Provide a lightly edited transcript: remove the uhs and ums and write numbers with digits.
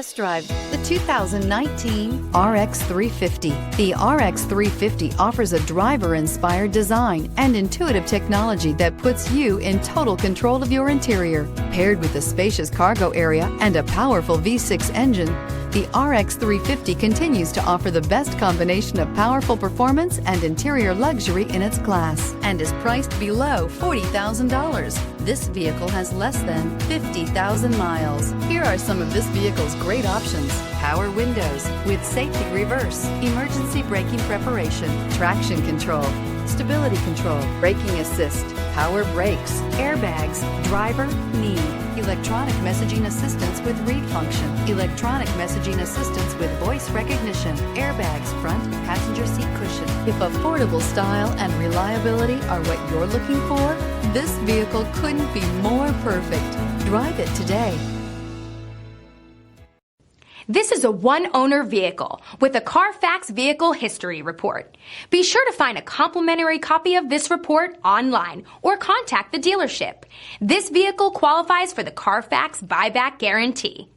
Test drive the 2019 RX 350. The RX 350 offers a driver-inspired design and intuitive technology that puts you in total control of your interior. Paired with a spacious cargo area and a powerful V6 engine, the RX 350 continues to offer the best combination of powerful performance and interior luxury in its class and is priced below $40,000. This vehicle has less than 50,000 miles. Here are some of this vehicle's great options: power windows with safety reverse, emergency braking preparation, traction control, stability control, braking assist, power brakes, airbags, driver, knee, electronic messaging assistance with read function, electronic messaging assistance with voice recognition, airbags, front passenger seat cushion. If affordable style and reliability are what you're looking for, this vehicle couldn't be more perfect. Drive it today. This is a one-owner vehicle with a Carfax Vehicle History Report. Be sure to find a complimentary copy of this report online or contact the dealership. This vehicle qualifies for the Carfax Buyback Guarantee.